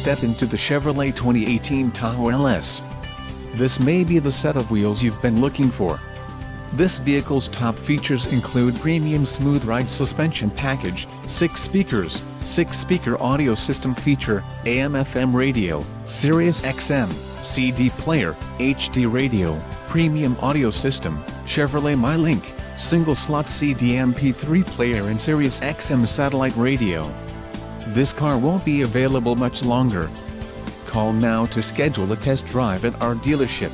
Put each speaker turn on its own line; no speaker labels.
step into the Chevrolet 2018 Tahoe LS. This may be the set of wheels you've been looking for. This vehicle's top features include premium smooth ride suspension package, 6 speakers, 6-speaker audio system feature, AM/FM radio, Sirius XM, CD player, HD radio, premium audio system, Chevrolet MyLink, single-slot CD MP3 player and Sirius XM satellite radio. This car won't be available much longer. Call now to schedule a test drive at our dealership.